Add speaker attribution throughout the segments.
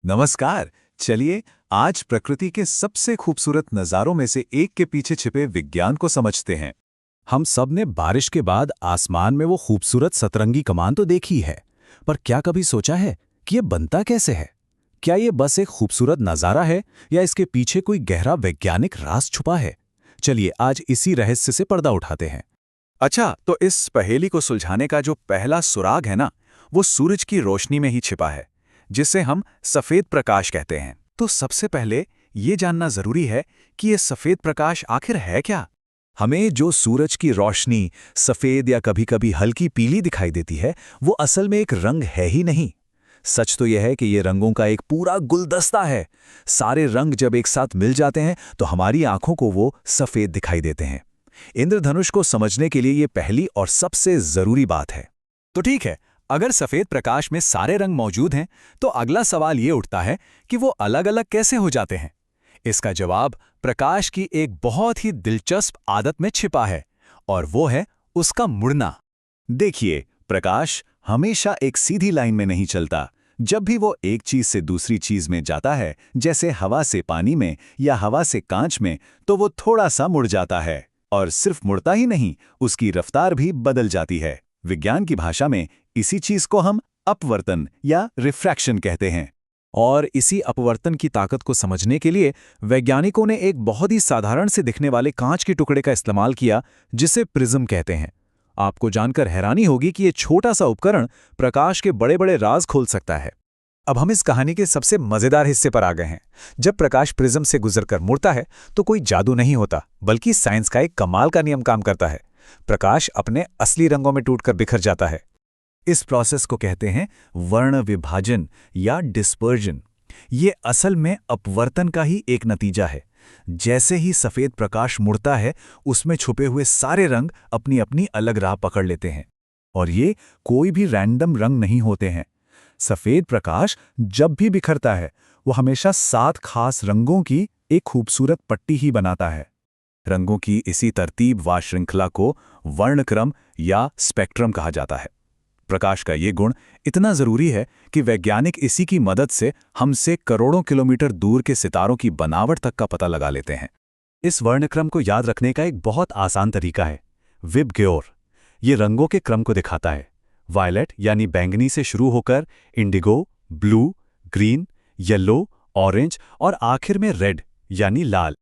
Speaker 1: नमस्कार। चलिए आज प्रकृति के सबसे खूबसूरत नज़ारों में से एक के पीछे छिपे विज्ञान को समझते हैं।
Speaker 2: हम सब ने बारिश के बाद आसमान में वो खूबसूरत सतरंगी कमान तो देखी है, पर क्या कभी सोचा है कि ये बनता कैसे है? क्या ये बस एक खूबसूरत नज़ारा है या इसके पीछे कोई गहरा वैज्ञानिक राज छुपा है? चलिए आज इसी रहस्य से पर्दा उठाते हैं।
Speaker 1: अच्छा, तो इस पहेली को सुलझाने का जो पहला सुराग है ना, वो सूरज की रोशनी में ही छिपा है, जिसे हम सफेद प्रकाश कहते हैं। तो सबसे पहले ये जानना जरूरी है कि ये सफेद प्रकाश आखिर है क्या।
Speaker 2: हमें जो सूरज की रोशनी सफ़ेद या कभी-कभी हल्की पीली दिखाई देती है, वो असल में एक रंग है ही नहीं। सच तो यह है कि ये रंगों का एक पूरा गुलदस्ता है। सारे रंग जब एक साथ मिल जाते हैं तो हमारी आंखों को वो सफ़ेद दिखाई देते हैं। इंद्रधनुष को समझने के लिए ये पहली और सबसे ज़रूरी बात है।
Speaker 1: तो ठीक है, अगर सफेद प्रकाश में सारे रंग मौजूद हैं, तो अगला सवाल ये उठता है कि वो अलग-अलग कैसे हो जाते हैं। इसका जवाब प्रकाश की एक बहुत ही दिलचस्प आदत में छिपा है, और वो है उसका मुड़ना। देखिए, प्रकाश हमेशा एक सीधी लाइन में नहीं चलता। जब भी वो एक चीज से दूसरी चीज में जाता है, जैसे हवा से पानी में या हवा से कांच में, तो वो थोड़ा सा मुड़ जाता है। और सिर्फ मुड़ता ही नहीं, उसकी रफ्तार भी बदल जाती है। विज्ञान की भाषा में इसी चीज को हम अपवर्तन या रिफ्रैक्शन कहते हैं।
Speaker 2: और इसी अपवर्तन की ताकत को समझने के लिए वैज्ञानिकों ने एक बहुत ही साधारण से दिखने वाले कांच के टुकड़े का इस्तेमाल किया, जिसे प्रिज्म कहते हैं। आपको जानकर हैरानी होगी कि ये छोटा सा उपकरण प्रकाश के बड़े-बड़े राज खोल सकता है। अब हम इस कहानी के सबसे मजेदार हिस्से पर आ गए हैं। जब प्रकाश प्रिज्म से गुजरकर मुड़ता है तो कोई जादू नहीं होता, बल्कि साइंस का एक कमाल का नियम काम करता है। प्रकाश अपने असली रंगों में टूटकर बिखर जाता है। इस प्रोसेस को कहते हैं वर्ण विभाजन या डिस्पर्जन। ये असल में अपवर्तन का ही एक नतीजा है। जैसे ही सफेद प्रकाश मुड़ता है, उसमें छुपे हुए सारे रंग अपनी अपनी अलग राह पकड़ लेते हैं। और ये कोई भी रैंडम रंग नहीं होते हैं। सफेद प्रकाश जब भी बिखरता है, वो हमेशा 7 खास रंगों की एक खूबसूरत पट्टी ही बनाता है। रंगों की इसी तरतीब व श्रृंखला को वर्णक्रम या स्पेक्ट्रम कहा जाता है। प्रकाश का ये गुण इतना जरूरी है कि वैज्ञानिक इसी की मदद से हमसे करोड़ों किलोमीटर दूर के सितारों की बनावट तक का पता लगा लेते हैं। इस वर्णक्रम को याद रखने का एक बहुत आसान तरीका है विबग्योर। ये रंगों के क्रम को दिखाता है। वायलेट यानी बैंगनी से शुरू होकर Indigo, blue, green, yellow, orange और आखिर में रेड यानी लाल।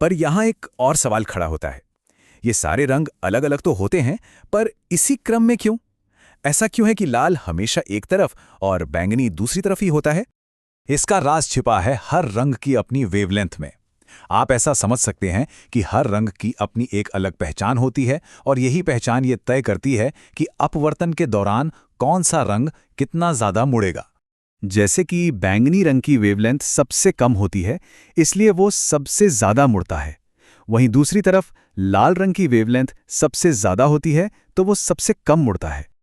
Speaker 2: पर यहाँ एक और सवाल खड़ा होता है। ये सारे रंग अलग अलग तो होते हैं, पर इसी क्रम में क्यों? ऐसा क्यों है कि लाल हमेशा एक तरफ और बैंगनी दूसरी तरफ ही होता है? इसका राज छिपा है हर रंग की अपनी वेवलेंथ में। आप ऐसा समझ सकते हैं कि हर रंग की अपनी एक अलग पहचान होती है, और यही पहचान ये तय करती है कि अपवर्तन के दौरान कौन सा रंग कितना ज्यादा मुड़ेगा। जैसे कि बैंगनी रंग की वेवलेंथ सबसे कम होती है, इसलिए वो सबसे ज्यादा मुड़ता है। वहीं दूसरी तरफ लाल रंग की वेवलेंथ सबसे ज्यादा होती है, तो वो सबसे कम मुड़ता है।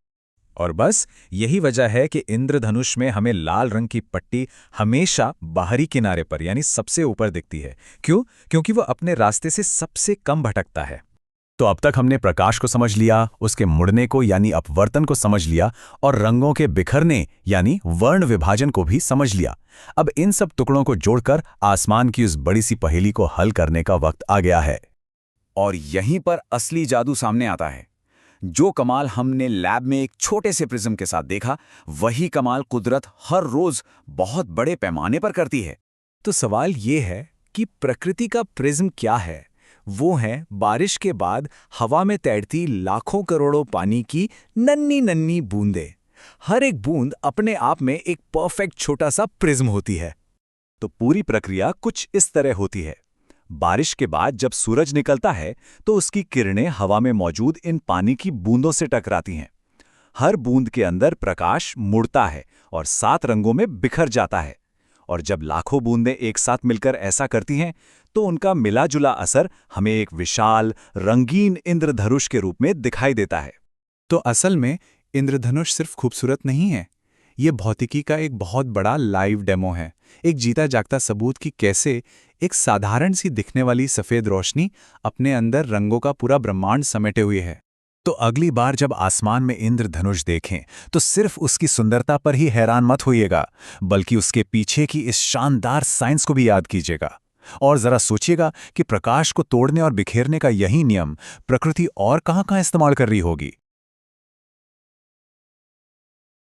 Speaker 2: और बस यही वजह है कि इंद्रधनुष में हमें लाल रंग की पट्टी हमेशा बाहरी किनारे पर यानी सबसे ऊपर दिखती है। क्यों? क्योंकि वो अपने रास्ते से सबसे कम भटकता है। तो अब तक हमने प्रकाश को समझ लिया, उसके मुड़ने को यानी अपवर्तन को समझ लिया, और रंगों के बिखरने यानी वर्ण विभाजन को भी समझ लिया। अब इन सब टुकड़ों को जोड़कर आसमान की उस बड़ी सी पहेली को हल करने का वक्त आ गया है।
Speaker 1: और यहीं पर असली जादू सामने आता है। जो कमाल हमने लैब में एक छोटे से प्रिज्म के साथ देखा, वही कमाल कुदरत हर रोज बहुत बड़े पैमाने पर करती है।
Speaker 2: तो सवाल ये है कि प्रकृति का प्रिज्म क्या है? वो है बारिश के बाद हवा में तैरती लाखों करोड़ों पानी की नन्ही नन्ही बूंदें। हर एक बूंद अपने आप में एक परफेक्ट छोटा सा प्रिज्म होती है।
Speaker 1: तो पूरी प्रक्रिया कुछ इस तरह होती है। बारिश के बाद जब सूरज निकलता है, तो उसकी किरणें हवा में मौजूद इन पानी की बूंदों से टकराती हैं। हर बूंद के अंदर प्रकाश मुड़ता है और 7 रंगों में बिखर जाता है। और जब लाखों बूंदें एक साथ मिलकर ऐसा करती हैं, तो उनका मिला जुला असर हमें एक विशाल रंगीन इंद्रधनुष के रूप में दिखाई देता है।
Speaker 2: तो असल में इंद्रधनुष सिर्फ खूबसूरत नहीं है, ये भौतिकी का एक बहुत बड़ा लाइव डेमो है। एक जीता जागता सबूत कि कैसे एक साधारण सी दिखने वाली सफ़ेद रोशनी अपने अंदर रंगों का पूरा ब्रह्मांड समेटे हुए है।
Speaker 1: तो अगली बार जब आसमान में इंद्रधनुष देखें तो सिर्फ उसकी सुंदरता पर ही हैरान मत होइएगा, बल्कि उसके पीछे की इस शानदार साइंस को भी याद कीजिएगा। और जरा सोचिएगा कि प्रकाश को तोड़ने और बिखेरने का यही नियम प्रकृति और कहाँ-कहाँ इस्तेमाल कर रही होगी।